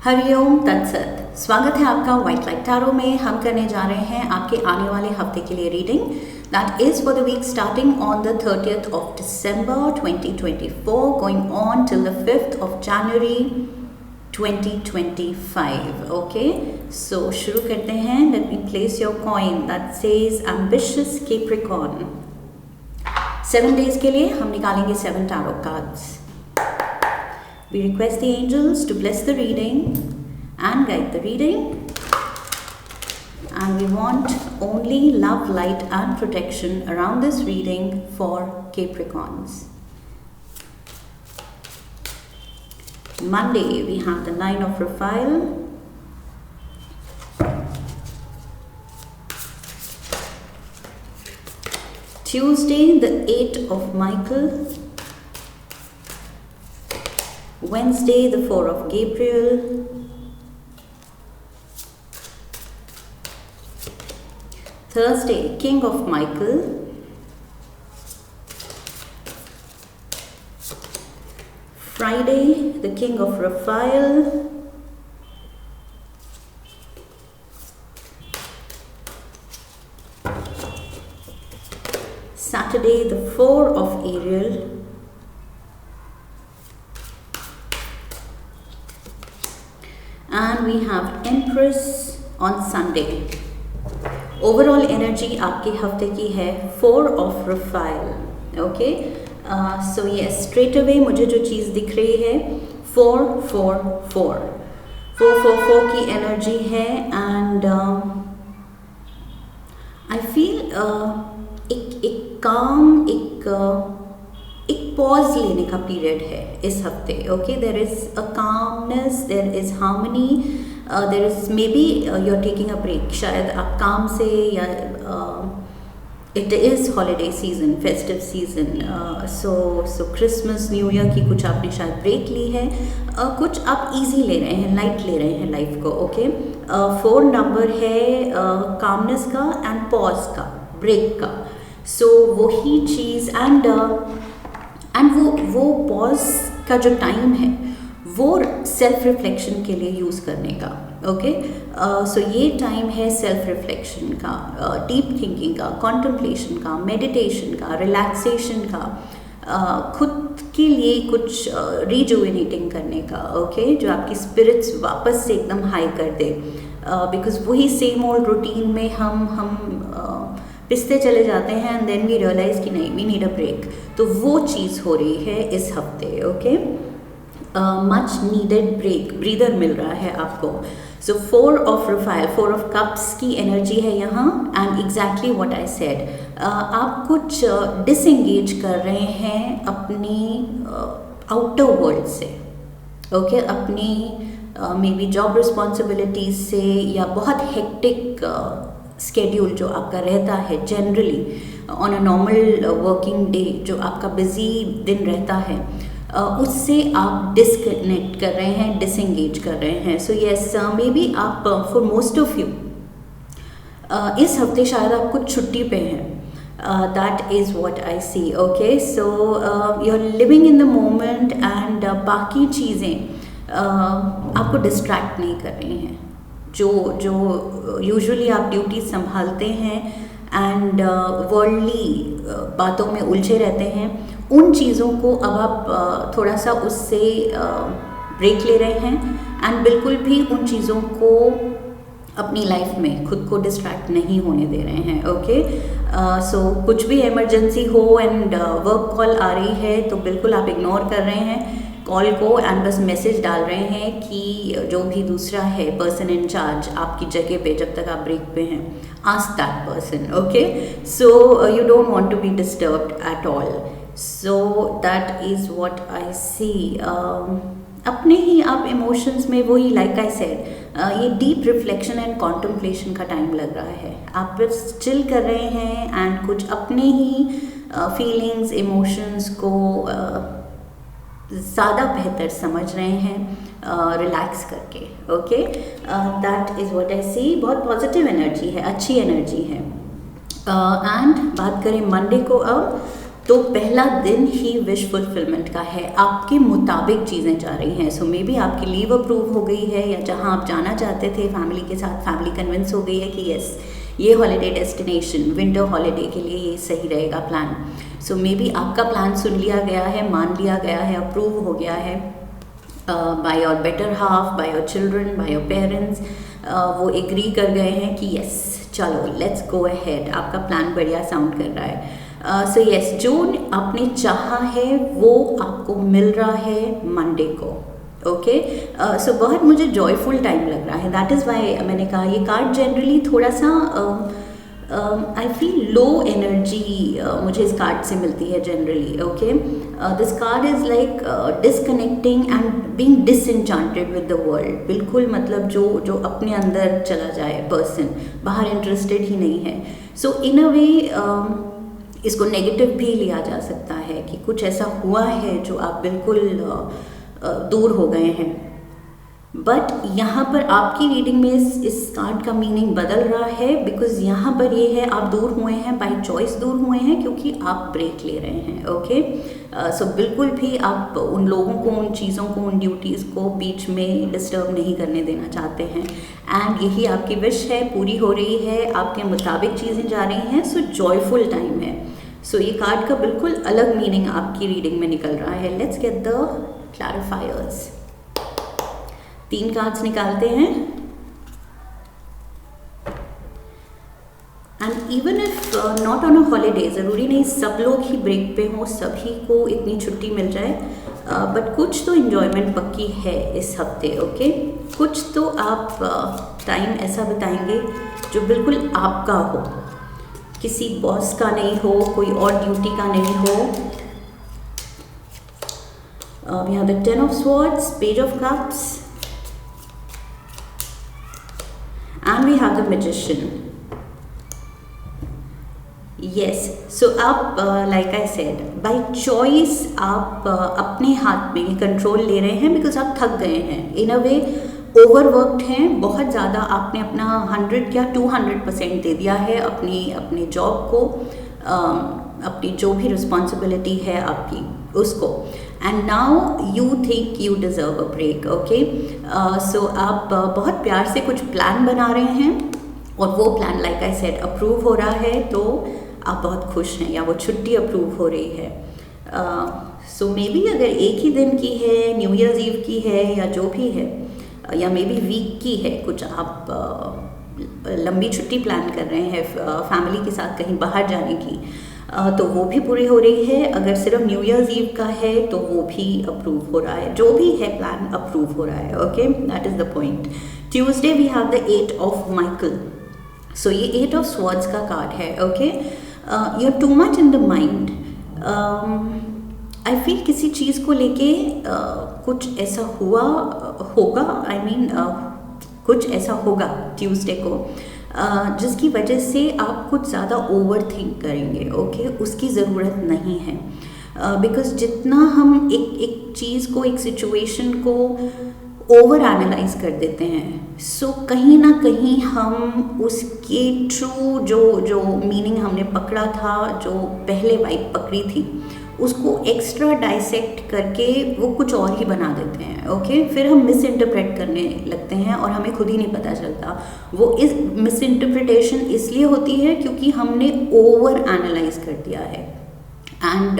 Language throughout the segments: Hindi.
हरिओम तत्सत। स्वागत है आपका व्हाइट लाइट टैरो में। हम करने जा रहे हैं आपके आने वाले हफ्ते के लिए reading that is for the week starting on the 30th of December 2024 going on till the 5th of January 2025. Okay, so शुरू करते हैं। Let me place your coin that says ambitious Capricorn. 7 days के लिए हम निकालेंगे 7 tarot cards. We request the angels to bless the reading and guide the reading. And we want only love, light and protection around this reading for Capricorns. Monday, we have the Nine of Raphael. Tuesday, the Eight of Michael. Wednesday, the Four of Gabriel. Thursday, King of Michael. Friday, the King of Raphael. Saturday, the Four of Ariel. And we have Empress on Sunday. Overall energy आपके हफ्ते की है 4 of Raphael. Okay, so yes, straight away मुझे जो चीज़ दिख रही है 4-4-4 की एनर्जी है and I feel एक काम एक पॉज लेने का पीरियड है इस हफ्ते. Okay, there is a calmness, there is harmony, there is maybe you are taking a break. शायद आप काम से या it is holiday season, festive season, so Christmas new year की कुछ आपने शायद ब्रेक ली है, कुछ आप इजी ले रहे हैं, लाइट ले रहे हैं लाइफ को. ओके, 4 नंबर है कामनेस का एंड पॉज का, ब्रेक का. सो वही चीज़ एंड वो पॉज का जो टाइम है वो सेल्फ रिफ्लेक्शन के लिए यूज़ करने का. ओके, सो ये टाइम है सेल्फ रिफ्लेक्शन का, डीप थिंकिंग का, कॉन्टेम्पलेशन का, मेडिटेशन का, रिलैक्सेशन का, खुद के लिए कुछ रिजुविनेटिंग करने का. ओके, जो आपकी स्पिरिट्स वापस से एकदम हाई कर दे, बिकॉज वही सेम ओल्ड रूटीन में हम पिसते चले जाते हैं एंड देन वी रियलाइज कि नहीं, वी नीड अ ब्रेक. तो वो चीज़ हो रही है इस हफ्ते. Okay, much needed break, breather मिल रहा है आपको. So 4 of Raphael, 4 of Cups की एनर्जी है यहाँ and exactly what I said. आप कुछ डिसएंगेज कर रहे हैं अपनी आउटर वर्ल्ड से. ओके, अपनी मे बी जॉब रिस्पॉन्सिबिलिटीज से या बहुत हेक्टिक स्केड्यूल जो आपका रहता है generally on a normal working day, जो आपका बिजी दिन रहता है, उससे आप डिस्कनेक्ट कर रहे हैं, डिसएंगेज कर रहे हैं. सो यस, मे बी आप फॉर मोस्ट ऑफ यू इस हफ्ते शायद आप कुछ छुट्टी पे हैं. That is what I see. Okay, so you are living in the moment and बाकी चीज़ें आपको डिस्ट्रैक्ट नहीं कर रही हैं. जो यूजुअली आप ड्यूटी संभालते हैं एंड वर्ल्डली बातों में उलझे रहते हैं, उन चीज़ों को अब आप थोड़ा सा उससे ब्रेक ले रहे हैं एंड बिल्कुल भी उन चीज़ों को अपनी लाइफ में खुद को डिस्ट्रैक्ट नहीं होने दे रहे हैं. ओके, सो कुछ भी इमरजेंसी हो एंड वर्क कॉल आ रही है तो बिल्कुल आप इग्नोर कर रहे हैं कॉल को एंड बस मैसेज डाल रहे हैं कि जो भी दूसरा है पर्सन इन चार्ज आपकी जगह पे, जब तक आप ब्रेक पे हैं, ask that person. Okay, so you don't want to be disturbed at all. So that is what I see. अपने ही आप इमोशंस में वही, लाइक आई सेड, ये डीप रिफ्लेक्शन एंड कॉन्टेम्पलेशन का टाइम लग रहा है. आप बस चिल कर रहे हैं एंड कुछ अपने ही फीलिंग्स, इमोशंस को ज़्यादा बेहतर समझ रहे हैं रिलैक्स करके. Okay, that is what I see. बहुत पॉजिटिव एनर्जी है, अच्छी एनर्जी है. एंड बात करें मंडे को अब, तो पहला दिन ही विश फुलफिलमेंट का है, आपके मुताबिक चीज़ें जा रही हैं। सो मे बी आपकी लीव अप्रूव हो गई है, या जहां आप जाना चाहते थे फैमिली के साथ, फैमिली कन्विंस हो गई है कि यस ये हॉलीडे डेस्टिनेशन विंटर हॉलीडे के लिए ये सही रहेगा प्लान। सो मे बी आपका प्लान सुन लिया गया है, मान लिया गया है, अप्रूव हो गया है by your better half, by your children, by your parents. वो एग्री कर गए हैं कि यस चलो लेट्स गो अहेड, आपका प्लान बढ़िया साउंड कर रहा है। सो यस, जो आपने चाहा है वो आपको मिल रहा है मंडे को। ओके, सो बहुत मुझे जॉयफुल टाइम लग रहा है, दैट इज़ वाई मैंने कहा ये कार्ड जनरली थोड़ा सा आई फील लो एनर्जी मुझे इस कार्ड से मिलती है generally. Okay, this card is like disconnecting and being disenchanted with the world. बिल्कुल मतलब जो अपने अंदर चला जाए पर्सन, बाहर इंटरेस्टेड ही नहीं है। सो इन अ वे इसको नेगेटिव भी लिया जा सकता है कि कुछ ऐसा हुआ है जो आप बिल्कुल दूर हो गए हैं। बट यहाँ पर आपकी रीडिंग में इस कार्ड का मीनिंग बदल रहा है, बिकॉज यहाँ पर ये है आप दूर हुए हैं, बाय चॉइस दूर हुए हैं, क्योंकि आप ब्रेक ले रहे हैं। ओके, सो बिल्कुल भी आप उन लोगों को, उन चीज़ों को, उन ड्यूटीज़ को बीच में डिस्टर्ब नहीं करने देना चाहते हैं। एंड यही आपकी विश है, पूरी हो रही है, आपके मुताबिक चीज़ें जा रही हैं। सो जॉयफुल टाइम है। सो ये कार्ड का बिल्कुल अलग मीनिंग आपकी रीडिंग में निकल रहा है। Let's get the clarifiers. 3 cards निकालते हैं। And even if not on a holiday, ज़रूरी नहीं सब लोग ही ब्रेक पे हों, सभी को इतनी छुट्टी मिल जाए, बट कुछ तो इन्जॉयमेंट पक्की है इस हफ्ते। ओके, कुछ तो आप टाइम ऐसा बिताएंगे जो बिल्कुल आपका हो, किसी बॉस का नहीं हो, कोई और ड्यूटी का नहीं हो। We have the 10 of Swords, Page of Cups, and we have the Magician. Yes, so आप like I said, by choice आप अपने हाथ में कंट्रोल ले रहे हैं, बिकॉज आप थक गए हैं, इन अ वे ओवरवर्कड हैं, बहुत ज़्यादा आपने अपना 100 या 200% दे दिया है अपनी जॉब को, अपनी जो भी रिस्पॉन्सिबिलिटी है आपकी उसको। And now you think you deserve a break. Okay, so आप बहुत प्यार से कुछ प्लान बना रहे हैं, और वो plan like I said approve हो रहा है, तो आप बहुत खुश हैं, या वो छुट्टी अप्रूव हो रही है। सो मे बी अगर एक ही दिन की है, न्यू ईयर्स ईव की है, या जो भी है, या मे बी वीक की है, कुछ आप लंबी छुट्टी प्लान कर रहे हैं फैमिली के साथ कहीं बाहर जाने की, तो वो भी पूरी हो रही है। अगर सिर्फ न्यू ईयर्स ईव का है तो वो भी अप्रूव हो रहा है, जो भी है प्लान अप्रूव हो रहा है। Okay, that is the point. Tuesday we have the 8 of Michael. So ये 8 ऑफ स्वॉर्ड्स का कार्ड है। Okay, you are too much in the mind. I feel किसी चीज़ को लेके कुछ ऐसा होगा, आई मीन कुछ ऐसा होगा ट्यूसडे को, जिसकी वजह से आप कुछ ज़्यादा ओवर थिंक करेंगे। ओके, उसकी ज़रूरत नहीं है, बिकॉज जितना हम एक चीज़ को, एक सिचुएशन को ओवर एनालाइज कर देते हैं, सो कहीं ना कहीं हम उसके ट्रू जो मीनिंग हमने पकड़ा था, जो पहले वाइब पकड़ी थी, उसको एक्स्ट्रा डाइसेक्ट करके वो कुछ और ही बना देते हैं। ओके, फिर हम मिस इंटरप्रेट करने लगते हैं और हमें खुद ही नहीं पता चलता। वो इस मिस इंटरप्रिटेशन इसलिए होती है क्योंकि हमने ओवर एनालाइज कर दिया है। And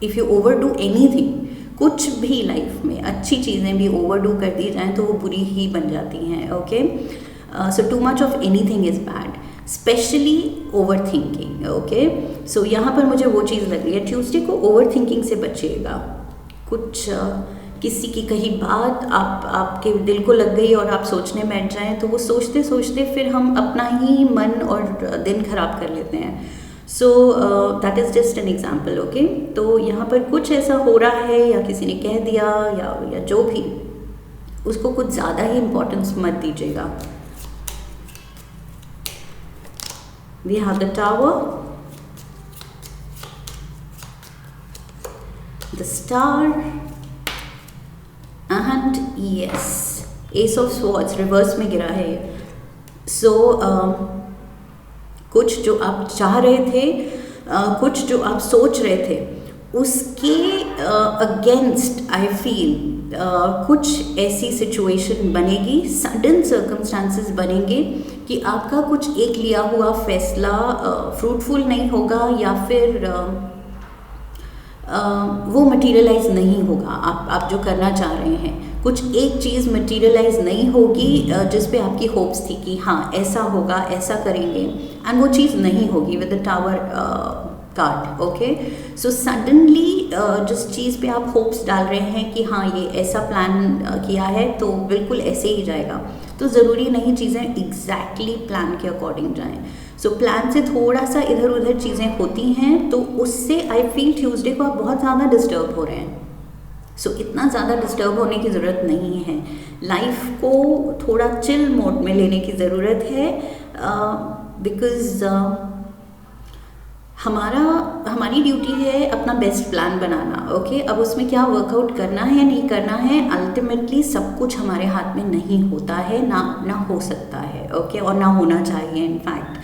if you over do anything, कुछ भी लाइफ में अच्छी चीज़ें भी ओवर डू कर दी जाएँ तो वो बुरी ही बन जाती हैं। Okay, so too much of anything is bad, specially over thinking. Okay, so यहाँ पर मुझे वो चीज़ लग रही है, ट्यूसडे को ओवर थिंकिंग से बचिएगा। कुछ किसी की कही बात आपके दिल को लग गई और आप सोचने बैठ जाएं, तो वो सोचते सोचते फिर हम अपना ही मन और दिन खराब कर लेते हैं। सो that is just an example. Okay, तो यहाँ पर कुछ ऐसा हो रहा है, या किसी ने कह दिया, या जो भी, उसको कुछ ज़्यादा ही इम्पोर्टेंस मत दीजिएगा। We have the Tower, the Star, and yes, Ace of Swords reverse में गिरा है। सो कुछ जो आप चाह रहे थे कुछ जो आप सोच रहे थे उसके अगेंस्ट आई फील कुछ ऐसी सिचुएशन बनेगी, सडन सर्कमस्टांसेस बनेंगे कि आपका कुछ एक लिया हुआ फैसला फ्रूटफुल नहीं होगा या फिर वो मटेरियलाइज नहीं होगा। आप जो करना चाह रहे हैं, कुछ एक चीज़ मटेरियलाइज नहीं होगी जिस पे आपकी होप्स थी कि हाँ ऐसा होगा, ऐसा करेंगे, एंड वो चीज़ नहीं होगी with the tower card. Okay, so suddenly जिस चीज़ पे आप होप्स डाल रहे हैं कि हाँ ये ऐसा प्लान किया है तो बिल्कुल ऐसे ही जाएगा, तो ज़रूरी नहीं चीज़ें एग्जैक्टली प्लान के अकॉर्डिंग जाएं। सो प्लान से थोड़ा सा इधर उधर चीज़ें होती हैं, तो उससे आई फील ट्यूसडे को आप बहुत ज़्यादा डिस्टर्ब हो रहे हैं। सो इतना ज़्यादा डिस्टर्ब होने की ज़रूरत नहीं है, लाइफ को थोड़ा चिल मोड में लेने की ज़रूरत है, बिकॉज़ हमारी ड्यूटी है अपना बेस्ट प्लान बनाना। ओके, अब उसमें क्या वर्कआउट करना है नहीं करना है, अल्टीमेटली सब कुछ हमारे हाथ में नहीं होता है, ना हो सकता है। ओके, और ना होना चाहिए इनफैक्ट,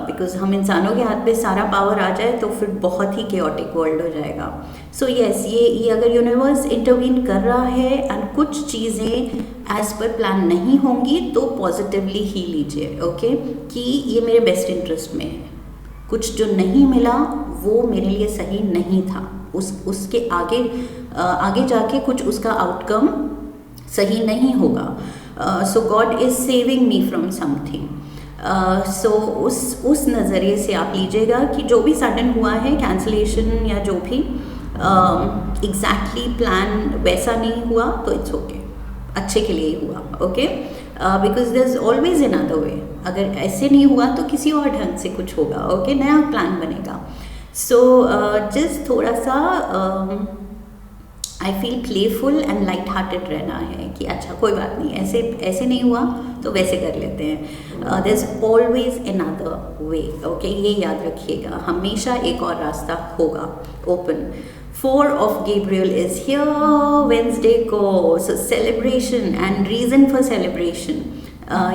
बिकॉज हम इंसानों के हाथ में सारा पावर आ जाए तो फिर बहुत ही केओटिक वर्ल्ड हो जाएगा। सो यस, ये अगर यूनिवर्स इंटरवीन कर रहा है एंड कुछ चीज़ें एज पर प्लान नहीं होंगी तो पॉजिटिवली ही लीजिए। ओके, कि ये मेरे बेस्ट इंटरेस्ट में है, कुछ जो नहीं मिला वो मेरे लिए सही नहीं था, उसके आगे जाके कुछ उसका आउटकम सही नहीं होगा। So God is saving me from something. So उस नज़रिए से आप लीजिएगा कि जो भी सडन हुआ है, कैंसलेशन या जो भी एग्जैक्टली प्लान वैसा नहीं हुआ तो इट्स ओके, अच्छे के लिए ही हुआ। Okay, because there is always another way, अगर ऐसे नहीं हुआ तो किसी और ढंग से कुछ होगा। ओके, नया प्लान बनेगा। सो जस्ट थोड़ा सा I feel playful and light hearted रहना है कि अच्छा कोई बात नहीं, ऐसे नहीं हुआ तो वैसे कर लेते हैं। There is always another way. Okay, ये याद रखिएगा, हमेशा एक और रास्ता होगा open. 4 of Gabriel is here Wednesday को, so celebration and reason for celebration।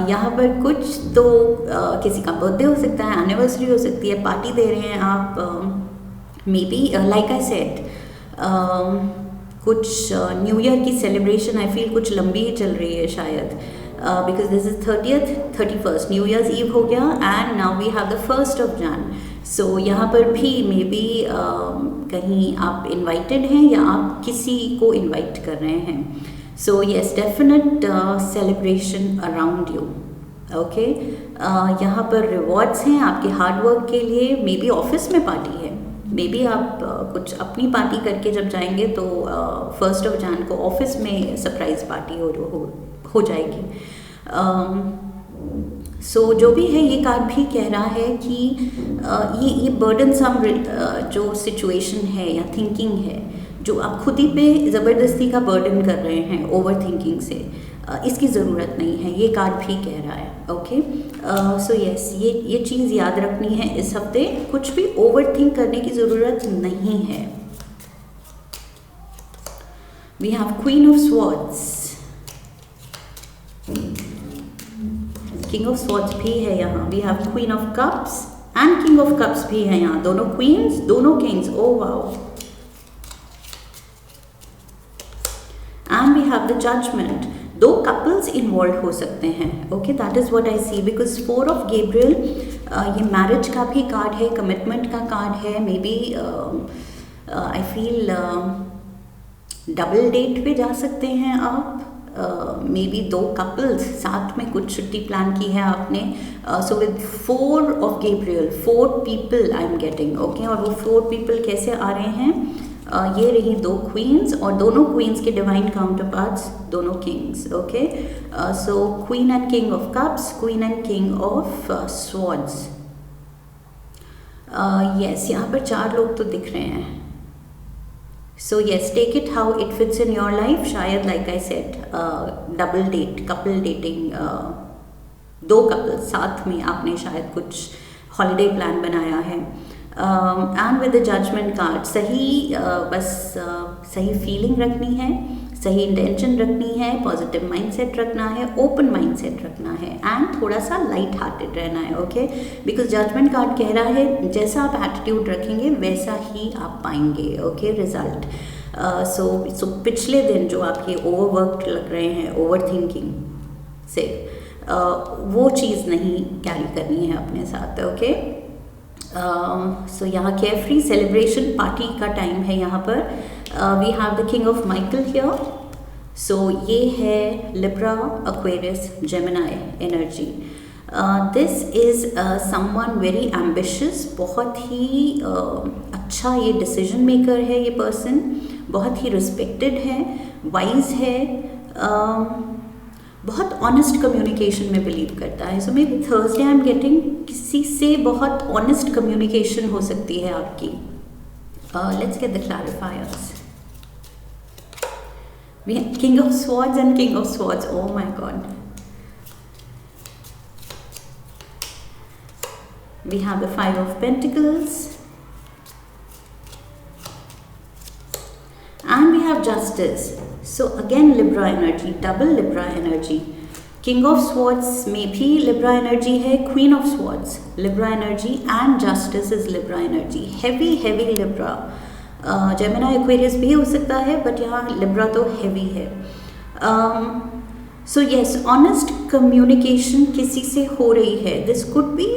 यहाँ पर कुछ तो किसी का बर्थडे हो सकता है, एनिवर्सरी हो सकती है, पार्टी दे रहे हैं आप, may be like I said कुछ न्यू ईयर की सेलिब्रेशन आई फील कुछ लंबी ही चल रही है शायद, because this is 30th 31st, new years eve हो गया and now we have the 1st of Jan। So यहाँ पर भी मे बी कहीं आप इनवाइटेड हैं या आप किसी को इनवाइट कर रहे हैं। So yes, definite celebration around you. Okay, यहाँ पर रिवॉर्ड्स हैं आपके हार्ड वर्क के लिए, मे बी ऑफिस में पार्टी है, मे बी आप कुछ अपनी पार्टी करके जब जाएंगे तो 1st of Jan को ऑफिस में सरप्राइज पार्टी हो जाएगी। सो जो भी है, ये कार्ड भी कह रहा है कि ये बर्डनसम जो सिचुएशन है या थिंकिंग है जो आप खुद ही पे ज़बरदस्ती का बर्डन कर रहे हैं ओवर थिंकिंग से, इसकी ज़रूरत नहीं है, ये कार्ड भी कह रहा है। ओके, सो यस, ये चीज़ याद रखनी है इस हफ्ते, कुछ भी ओवर थिंक करने की ज़रूरत नहीं है। We have queen of swords, king of swords भी है यहाँ, we have queen of cups and king of cups भी है यहाँ, दोनों क्वींस दोनों kings. Oh wow, and we have the judgement, 2 couples involve हो सकते हैं। Okay, that is what I see, because 4 of Gabriel ये मैरिज का भी कार्ड है, कमिटमेंट का कार्ड है, may be I feel double date पे जा सकते हैं आप, मे बी 2 कपल्स साथ में कुछ छुट्टी प्लान की है आपने। So with 4 of Gabriel, 4 people I am getting. Okay, और वो 4 people कैसे आ रहे हैं, ये रही 2 क्वींस और दोनों क्वींस के डिवाइन काउंटर पार्ट्स दोनों kings. Okay, so queen and king of cups, queen and king of swords. Yes, यहाँ पर 4 लोग तो दिख रहे हैं। So yes, take it how it fits in your life, शायद like I said double date, couple dating, 2 couple साथ में आपने शायद कुछ हॉलीडे प्लान बनाया है। And with the judgement card, सही बस सही फीलिंग रखनी है, सही इंटेंशन रखनी है, पॉजिटिव माइंडसेट रखना है, ओपन माइंडसेट रखना है एंड थोड़ा सा लाइट हार्टेड रहना है, ओके। बिकॉज जजमेंट कार्ड कह रहा है जैसा आप एटीट्यूड रखेंगे वैसा ही आप पाएंगे, ओके, रिजल्ट। सो पिछले दिन जो आपके ओवरवर्कड लग रहे हैं, ओवर थिंकिंग से, वो चीज़ नहीं कैरी करनी है अपने साथ, ओके। सो यहाँ केयरफ्री सेलिब्रेशन पार्टी का टाइम है यहाँ पर। We have the king of Michael here. So ये है Libra, Aquarius, Gemini energy. This is someone very ambitious, बहुत ही अच्छा ये डिसीजन मेकर है ये पर्सन, बहुत ही रिस्पेक्टेड है, वाइज है, बहुत ऑनेस्ट कम्युनिकेशन में बिलीव करता है। So maybe Thursday I am getting किसी से बहुत ऑनेस्ट कम्युनिकेशन हो सकती है आपकी। Let's get the clarifiers. We have king of swords and king of swords. Oh my God. We have the five of pentacles and we have justice. So again Libra energy, double Libra energy. King of Swords में भी Libra energy है, Queen of Swords Libra energy and Justice is Libra energy. Heavy Libra. Gemini Aquarius भी हो सकता है, but यहाँ Libra तो heavy है। So yes, honest communication किसी से हो रही है। This could be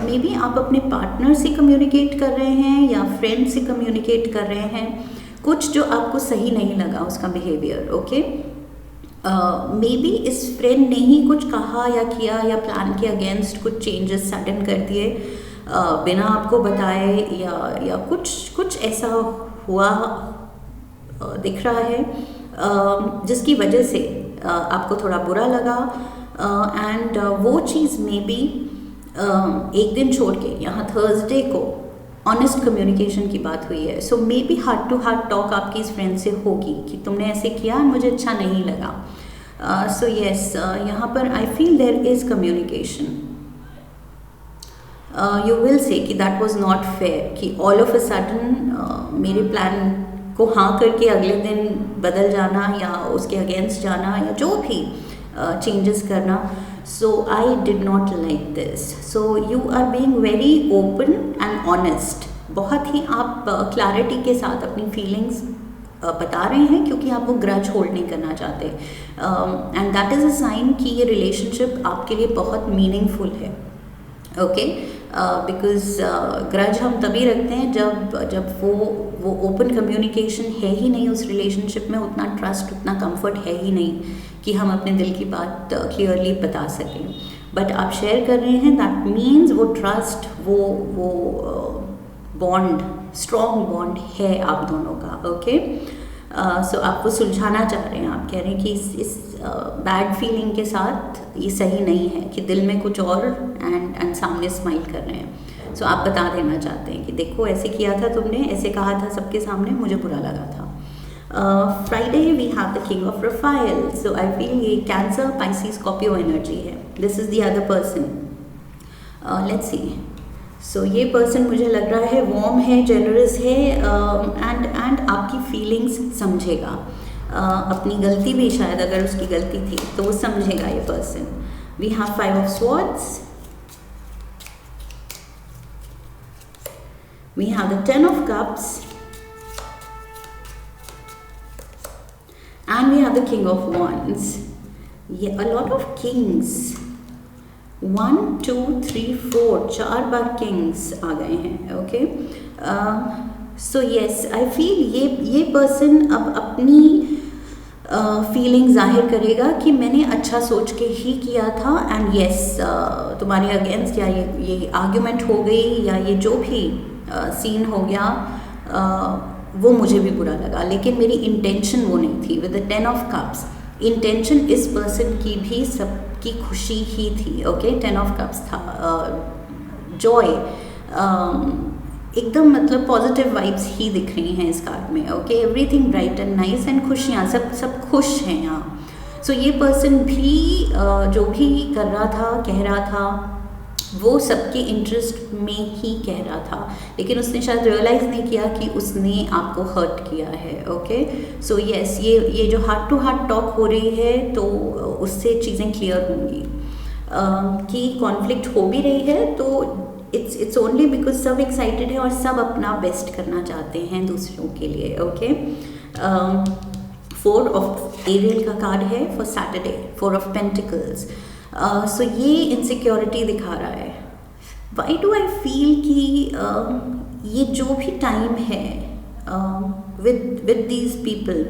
maybe आप अपने पार्टनर से कम्युनिकेट कर रहे हैं या फ्रेंड से कम्युनिकेट कर रहे हैं, कुछ जो आपको सही नहीं लगा उसका बिहेवियर, ओके। मे बी इस फ्रेंड ने ही कुछ कहा या किया या प्लान के अगेंस्ट कुछ चेंजेस सडन कर दिए बिना आपको बताए, या कुछ ऐसा हुआ दिख रहा है जिसकी वजह से आपको थोड़ा बुरा लगा, एंड वो चीज़ में भी एक दिन छोड़ के यहाँ थर्सडे को ऑनेस्ट कम्युनिकेशन की बात हुई है। So maybe heart to heart talk आपकी इस फ्रेंड से होगी कि तुमने ऐसे किया मुझे अच्छा नहीं लगा। सो येस, यहाँ पर I feel there is communication. You will say कि दैट वाज नॉट फेयर, कि ऑल ऑफ अ सडन मेरे प्लान को हाँ करके अगले दिन बदल जाना या उसके अगेंस्ट जाना या जो भी चेंजेस करना। So I did not like this. So you are being very open and honest. बहुत ही आप क्लैरिटी के साथ अपनी फीलिंग्स बता रहे हैं क्योंकि आप वो ग्रज होल्ड नहीं करना चाहते, and that is a sign कि ये रिलेशनशिप आपके लिए बहुत मीनिंगफुल है, ओके। बिकॉज ग्रज हम तभी रखते हैं जब वो ओपन कम्युनिकेशन है ही नहीं उस रिलेशनशिप में, उतना ट्रस्ट, उतना कंफर्ट है ही नहीं कि हम अपने दिल की बात क्लियरली बता सकें। बट आप शेयर कर रहे हैं, दैट मीन्स वो ट्रस्ट, वो बॉन्ड, स्ट्रॉन्ग बॉन्ड है आप दोनों का, ओके। सो आप वो सुलझाना चाह रहे हैं, आप कह रहे हैं कि इस बैड फीलिंग के साथ ये सही नहीं है कि दिल में कुछ और एंड सामने स्माइल कर रहे हैं। सो आप बता देना चाहते हैं कि देखो ऐसे किया था तुमने, ऐसे कहा था सबके सामने, मुझे बुरा लगा था। Friday we have the king of Raphael. So I feel ये कैंसर, पाइसिस, स्कॉर्पियो एनर्जी है। This is the other person. Let's see. So ये पर्सन मुझे लग रहा है वार्म है, जेनरस है, एंड आपकी फीलिंग्स समझेगा। अपनी गलती भी शायद अगर उसकी गलती थी तो वो समझेगा ये person. We have five of swords, we have the ten of cups, and we have the king of wands. Yeah, a lot of kings, 1 2 3 4, 4 bar kings आ गए हैं, ओके। सो येस, आई फील ये पर्सन अब अपनी फीलिंग जाहिर करेगा कि मैंने अच्छा सोच के ही किया था, एंड येस तुम्हारे अगेंस्ट या ये आर्ग्यूमेंट हो गई या ये जो भी सीन हो गया, वो मुझे भी बुरा लगा, लेकिन मेरी इंटेंशन वो नहीं थी। With the 10 of cups, intention इस पर्सन की भी सबकी खुशी ही थी, ओके। 10 ऑफ कप्स था, जॉय, एकदम मतलब पॉजिटिव वाइब्स ही दिख रही हैं इस कार्ड में, okay. Everything bright and nice and खुशियाँ, सब खुश हैं यहाँ। सो ये पर्सन भी जो भी कर रहा था, कह रहा था, वो सबके इंटरेस्ट में ही कह रहा था, लेकिन उसने शायद रियलाइज़ नहीं किया कि उसने आपको हर्ट किया है। ओके, सो यस, ये जो हार्ट टू हार्ट टॉक हो रही है तो उससे चीज़ें क्लियर होंगी कि कॉन्फ्लिक्ट हो भी रही है तो इट्स ओनली बिकॉज सब एक्साइटेड है और सब अपना बेस्ट करना चाहते हैं दूसरों के लिए। ओके, 4 ऑफ एरियल का कार्ड है फॉर सैटरडे, 4 ऑफ पेंटिकल्स। सो ये इनसिक्योरिटी दिखा रहा है। वाई डू आई फील कि ये जो भी टाइम है विद दीज पीपल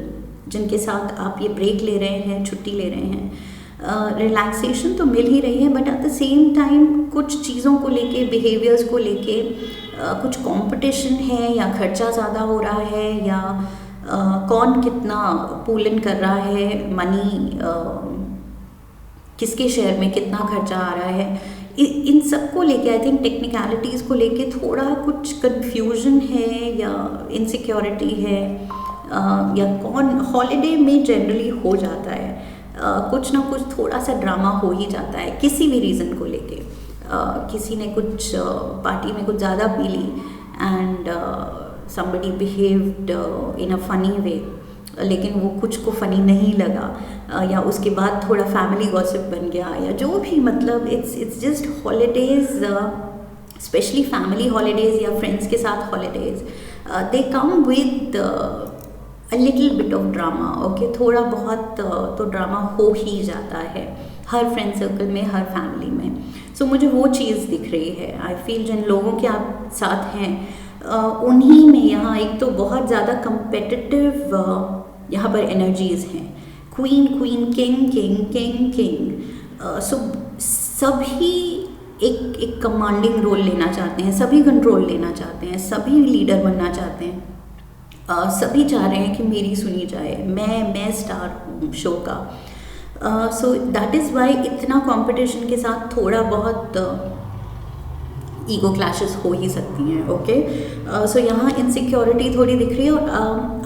जिनके साथ आप ये ब्रेक ले रहे हैं, छुट्टी ले रहे हैं, रिलैक्सेशन तो मिल ही रही है, but at the same time कुछ चीज़ों को लेके, बिहेवियर्स को लेके कुछ कंपटीशन है, या खर्चा ज़्यादा हो रहा है, या कौन कितना पूल इन कर रहा है, मनी किसके शेयर में कितना खर्चा आ रहा है, इन सब को लेके आई थिंक टेक्निकलिटीज़ को लेके थोड़ा कुछ कन्फ्यूजन है या इनसिक्योरिटी है, या कौन हॉलीडे में जनरली हो जाता है, कुछ ना कुछ थोड़ा सा ड्रामा हो ही जाता है किसी भी रीज़न को लेके। किसी ने कुछ पार्टी में कुछ ज़्यादा पी ली and somebody behaved in a funny way, लेकिन वो कुछ को फ़नी नहीं लगा, या उसके बाद थोड़ा फैमिली गॉसिप बन गया, या जो भी, मतलब it's just holidays, specially family holidays या फ्रेंड्स के साथ holidays, they come with a little bit of drama. Okay, थोड़ा बहुत तो ड्रामा हो ही जाता है हर फ्रेंड सर्कल में, हर फैमिली में। सो मुझे वो चीज़ दिख रही है। आई फील जिन लोगों के आप साथ हैं उन्हीं में यहाँ एक तो बहुत ज़्यादा कंपेटिटिव यहाँ पर एनर्जीज़ हैं। Queen queen, king king, king king, so सभी एक कमांडिंग रोल लेना चाहते हैं, सभी कंट्रोल लेना चाहते हैं, सभी लीडर बनना चाहते हैं, सभी चाह रहे हैं कि मेरी सुनी जाए, मैं स्टार हूँ शो का। सो दैट इज़ वाई इतना कंपटीशन के साथ थोड़ा बहुत ईगो क्लैशेस हो ही सकती हैं। ओके, सो यहाँ इनसिक्योरिटी थोड़ी दिख रही है, और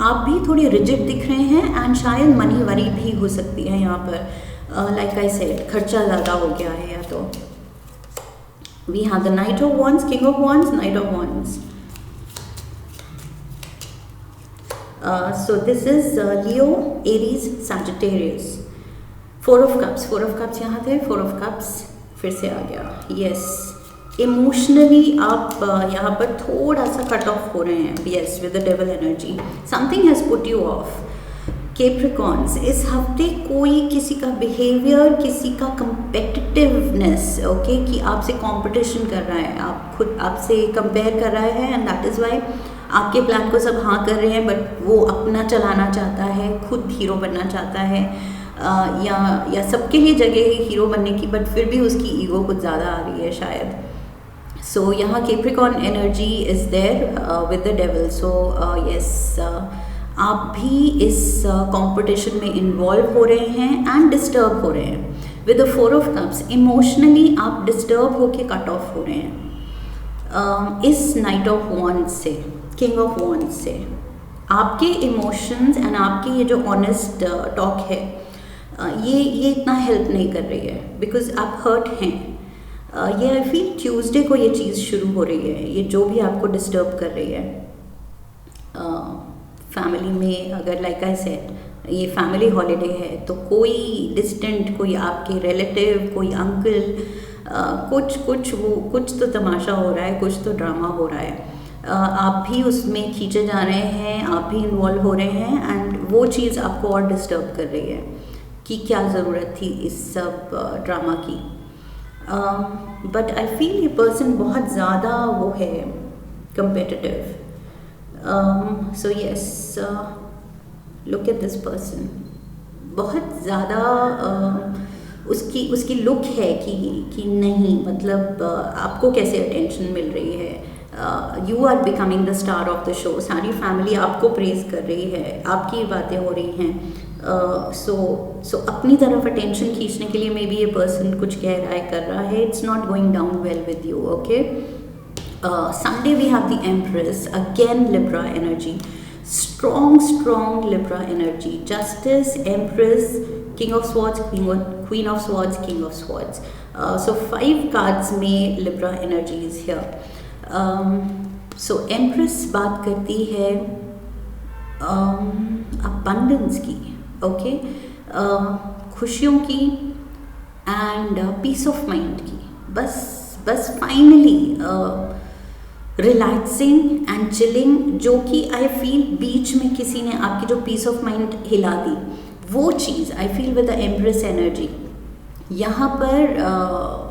आप भी थोड़ी रिजिड दिख रहे हैं, एंड शायद मनी वरी भी हो सकती है यहाँ पर। लाइक आई सेड, खर्चा ज़्यादा हो गया है, या तो we have the knight of wands, king of wands, knight of wands. So this is Leo, Aries, Sagittarius. 4 of cups, 4 of cups यहाँ थे, 4 ऑफ कप्स फिर से आ गया। यस, इमोशनली आप यहाँ पर थोड़ा सा कट ऑफ हो रहे हैं। Yes, with the devil energy, something has put you of. Capricorns, इस हफ्ते कोई किसी का बिहेवियर, किसी का कंपेटिटिवनेस, ओके, कि आपसे कंपटीशन कर रहा है, आप खुद आपसे कंपेयर कर रहा है, एंड दैट इज़ वाई आपके प्लान को सब हाँ कर रहे हैं, बट वो अपना चलाना चाहता है, खुद हीरो बनना चाहता है, या सबके लिए जगह है हीरो बनने की, बट फिर भी उसकी ईगो कुछ ज़्यादा आ रही है शायद। सो यहाँ Capricorn energy is there with the devil. So yes, आप भी इस कंपटीशन में इन्वॉल्व हो रहे हैं एंड डिस्टर्ब हो रहे हैं। With the 4 of cups, emotionally आप डिस्टर्ब होके कट ऑफ हो रहे हैं इस नाइट ऑफ वॉन्ड्स से, किंग ऑफ वॉन्ड्स से। आपके इमोशंस एंड आपकी ये जो ऑनेस्ट टॉक है, ये इतना हेल्प नहीं कर रही है, बिकॉज आप हर्ट हैं। ये आई फील ट्यूसडे को ये चीज़ शुरू हो रही है, ये जो भी आपको डिस्टर्ब कर रही है फैमिली में। अगर लाइक आई सेड ये फैमिली हॉलीडे है, तो कोई डिस्टेंट, कोई आपके रिलेटिव, कोई अंकल, कुछ तो तमाशा हो रहा है, कुछ तो ड्रामा हो रहा है, आप भी उसमें खींचे जा रहे हैं, आप भी इन्वॉल्व हो रहे हैं, एंड वो चीज़ आपको और डिस्टर्ब कर रही है कि क्या ज़रूरत थी इस सब ड्रामा की। बट आई फील ये पर्सन बहुत ज़्यादा वो है competitive. So yes, look at this person, बहुत ज़्यादा उसकी लुक है कि नहीं, मतलब आपको कैसे अटेंशन मिल रही है, you are becoming the star of the show, सारी फैमिली आपको प्रेज कर रही है, आपकी बातें हो रही हैं। सो अपनी तरफ अटेंशन खींचने के लिए मे बी ये पर्सन कुछ कह रहा है, कर रहा है। It's not going down well with you. Okay, Sunday we have the empress, again Libra energy, strong Libra energy, justice, empress, king of swords, queen of swords, king of swords. So 5 cards में Libra energies here. So empress बात करती है अबंडेंस की, ओके, खुशियों की एंड पीस ऑफ माइंड की। बस फाइनली रिलैक्सिंग एंड चिलिंग, जो कि आई फील बीच में किसी ने आपकी जो पीस ऑफ माइंड हिला दी, वो चीज़ I feel with the empress energy यहाँ पर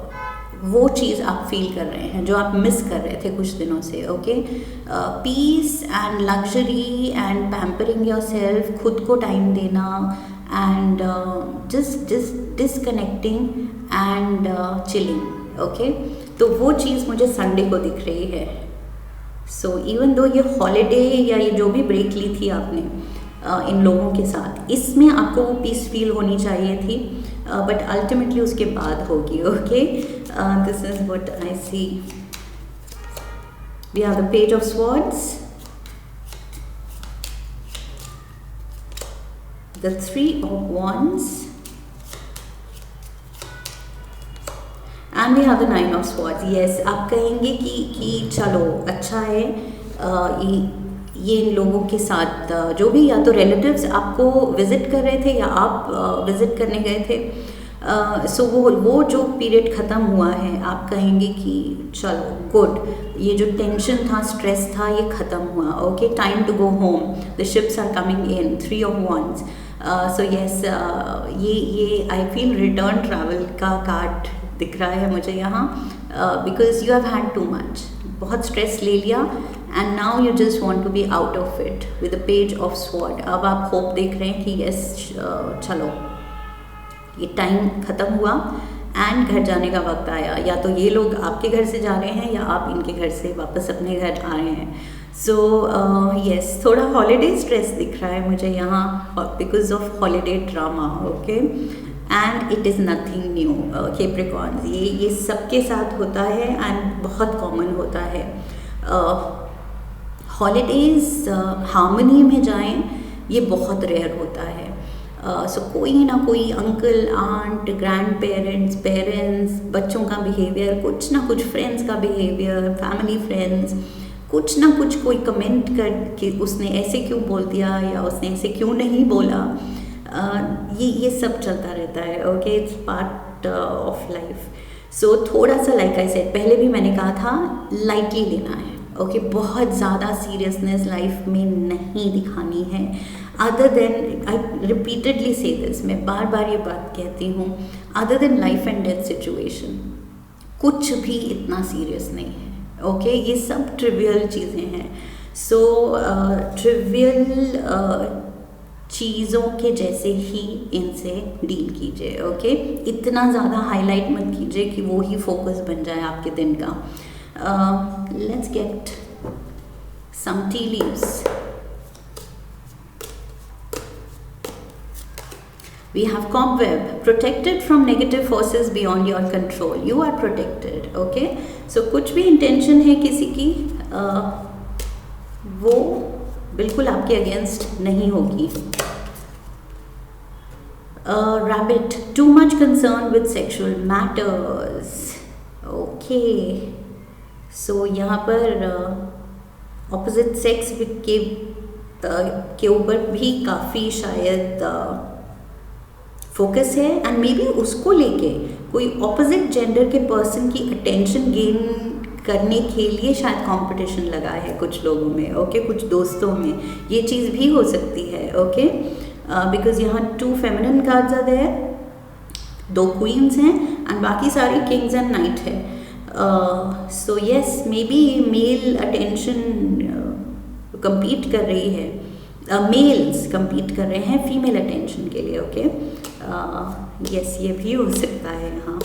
वो चीज़ आप फील कर रहे हैं जो आप मिस कर रहे थे कुछ दिनों से, okay. Peace and luxury and pampering yourself, खुद को टाइम देना and just disconnecting and chilling, okay. तो वो चीज़ मुझे संडे को दिख रही है। सो इवन दो ये हॉलीडे या ये जो भी ब्रेक ली थी आपने इन लोगों के साथ, इसमें आपको वो पीस फील होनी चाहिए थी, बट अल्टीमेटली उसके बाद होगी, okay. This is what I see. We have the page of swords, the 3 of wands and we have the 9 of swords। Yes, आप कहेंगे कि चलो अच्छा है, ये इन लोगों के साथ जो भी या तो रिलेटिव्स आपको विज़िट कर रहे थे या आप विज़िट करने गए थे, सो वो जो पीरियड ख़त्म हुआ है, आप कहेंगे कि चलो गुड, ये जो टेंशन था, स्ट्रेस था, ये ख़त्म हुआ, okay, time to go home, the ships are coming in, 3 of wands। So yes, ये आई फील रिटर्न ट्रैवल का कार्ड दिख रहा है मुझे यहाँ, because you have had too much, बहुत स्ट्रेस ले लिया and now you just want to be out of it with the page of sword. अब आप होप देख रहे हैं कि यस, चलो ये टाइम ख़त्म हुआ एंड घर जाने का वक्त आया, या तो ये लोग आपके घर से जा रहे हैं या आप इनके घर से वापस अपने घर आ रहे हैं। सो यस, थोड़ा हॉलीडे स्ट्रेस दिख रहा है मुझे यहाँ because of holiday drama, okay. And it is nothing new, Capricorns, ये सबके साथ होता है एंड बहुत कॉमन होता है। हॉलीडेज़ हार्मनी में जाएं, ये बहुत रेयर होता है। सो कोई ना कोई अंकल, आंट, ग्रैंड पेरेंट्स, बच्चों का बिहेवियर, कुछ ना कुछ फ्रेंड्स का बिहेवियर, फैमिली फ्रेंड्स, कुछ ना कुछ कोई कमेंट कर कि उसने ऐसे क्यों बोल दिया या उसने ऐसे क्यों नहीं बोला, ये सब चलता रहता है, okay. It's part of life. So थोड़ा सा लाइक आई सेड, पहले भी मैंने कहा था, लाइटली लेना है, ओके। बहुत ज़्यादा सीरियसनेस लाइफ में नहीं दिखानी है, अदर देन, आई रिपीटेडली से दिस, मैं बार बार ये बात कहती हूँ, other than life and death situation कुछ भी इतना सीरियस नहीं है, ओके। ये सब ट्रिवियल चीज़ें हैं। सो ट्रिवियल चीज़ों के जैसे ही इनसे डील कीजिए, ओके। इतना ज़्यादा हाईलाइट मत कीजिए कि वो ही फोकस बन जाए आपके दिन का। Let's get some tea leaves. We have cobweb, protected from negative forces beyond your control. You are protected, okay? So कुछ भी intention है किसी की, वो बिल्कुल आपके अगेंस्ट नहीं होगी। Rabbit, too much concern with sexual matters, okay? So यहाँ पर opposite sex के ऊपर भी काफ़ी शायद फोकस है, एंड मे बी उसको लेके कोई ऑपोजिट जेंडर के पर्सन की अटेंशन गेन करने के लिए शायद कंपटीशन लगा है कुछ लोगों में, ओके, कुछ दोस्तों में, ये चीज़ भी हो सकती है, ओके। बिकॉज यहाँ 2 feminine cards are there, 2 queens हैं एंड बाकी सारी किंग्स एंड नाइट है। So yes, may be male attention compete कर रही है, मेल्स compete कर रहे हैं फीमेल अटेंशन के लिए, ओके। यस, ये भी हो सकता है यहाँ।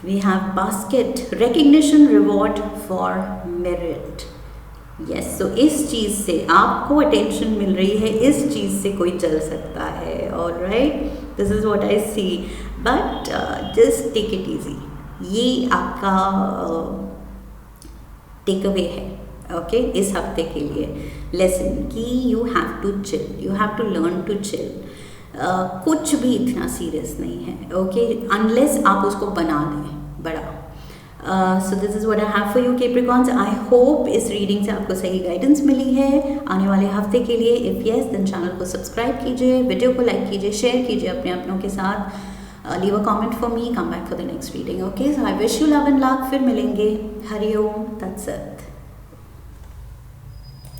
We have basket, recognition, reward for merit. Yes, so इस चीज़ से आपको अटेंशन मिल रही है, इस चीज़ से कोई चल सकता है, alright, this is what I see, but just take it easy. ये आपका टेक अवे है, ओके, इस हफ्ते के लिए लेसन कि you have to chill, you have to learn to chill. कुछ भी इतना सीरियस नहीं है, ओके, अनलेस आप उसको बना लें बड़ा। So this is what I have for you Capricorns. I hope इस रीडिंग से आपको सही गाइडेंस मिली है आने वाले हफ्ते के लिए। इफ़ यस देन चैनल को सब्सक्राइब कीजिए, वीडियो को लाइक कीजिए, शेयर कीजिए अपने अपनों के साथ। Leave a comment for me, come back for the next reading, okay. So I wish you love and luck. फिर मिलेंगे। हरि ओम तत्सत।